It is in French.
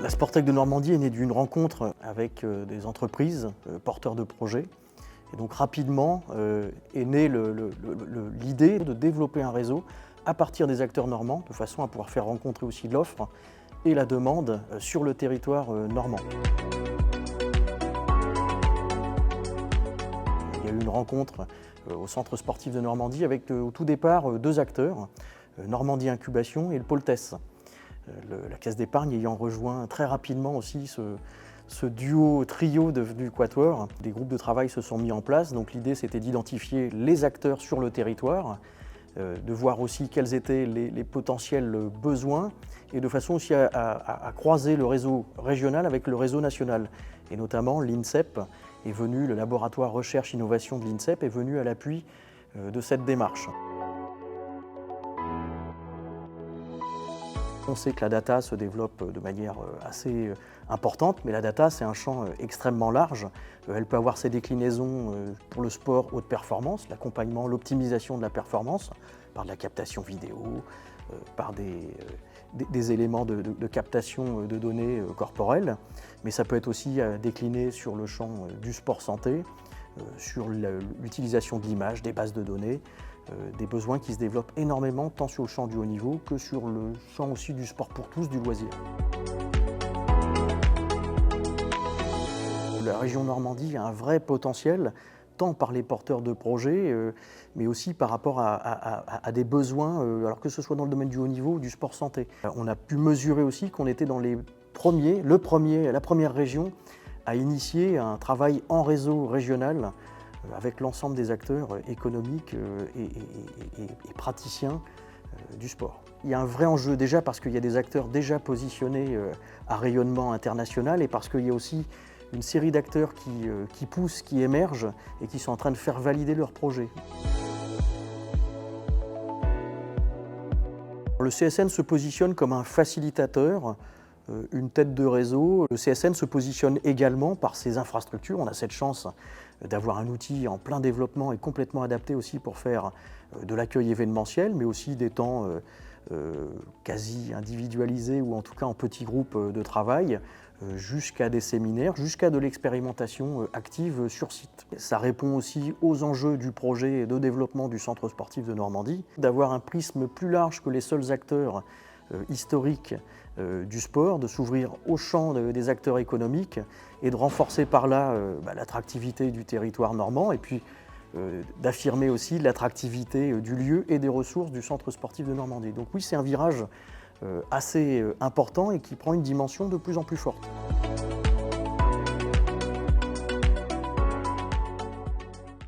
La Sportec de Normandie est née d'une rencontre avec des entreprises porteurs de projets. Et donc rapidement est née l'idée de développer un réseau à partir des acteurs normands, de façon à pouvoir faire rencontrer aussi l'offre et la demande sur le territoire normand. Il y a eu une rencontre au Centre sportif de Normandie avec au tout départ deux acteurs, Normandie Incubation et le pôle TES. La Caisse d'épargne ayant rejoint très rapidement aussi ce trio devenu Quatuor. Des groupes de travail se sont mis en place, donc l'idée c'était d'identifier les acteurs sur le territoire, de voir aussi quels étaient les potentiels besoins et de façon aussi à croiser le réseau régional avec le réseau national. Et notamment l'INSEP est venu, le laboratoire recherche-innovation de l'INSEP est venu à l'appui de cette démarche. On sait que la data se développe de manière assez importante, mais la data c'est un champ extrêmement large. Elle peut avoir ses déclinaisons pour le sport haute performance, l'accompagnement, l'optimisation de la performance, par de la captation vidéo, par des éléments de captation de données corporelles, mais ça peut être aussi décliné sur le champ du sport santé, sur l'utilisation de l'image, des bases de données, des besoins qui se développent énormément tant sur le champ du haut niveau que sur le champ aussi du sport pour tous, du loisir. La région Normandie a un vrai potentiel, tant par les porteurs de projets, mais aussi par rapport à des besoins, alors que ce soit dans le domaine du haut niveau ou du sport santé. On a pu mesurer aussi qu'on était dans la première région à initier un travail en réseau régional avec l'ensemble des acteurs économiques et praticiens du sport. Il y a un vrai enjeu déjà parce qu'il y a des acteurs déjà positionnés à rayonnement international et parce qu'il y a aussi une série d'acteurs qui poussent, qui émergent et qui sont en train de faire valider leurs projets. Le CSN se positionne comme un facilitateur, une tête de réseau. Le CSN se positionne également par ses infrastructures. On a cette chance d'avoir un outil en plein développement et complètement adapté aussi pour faire de l'accueil événementiel, mais aussi des temps quasi individualisés ou en tout cas en petits groupes de travail, jusqu'à des séminaires, jusqu'à de l'expérimentation active sur site. Ça répond aussi aux enjeux du projet de développement du Centre sportif de Normandie, d'avoir un prisme plus large que les seuls acteurs historiques du sport, de s'ouvrir au champ des acteurs économiques et de renforcer par là l'attractivité du territoire normand et puis d'affirmer aussi l'attractivité du lieu et des ressources du Centre sportif de Normandie. Donc oui, c'est un virage assez important et qui prend une dimension de plus en plus forte.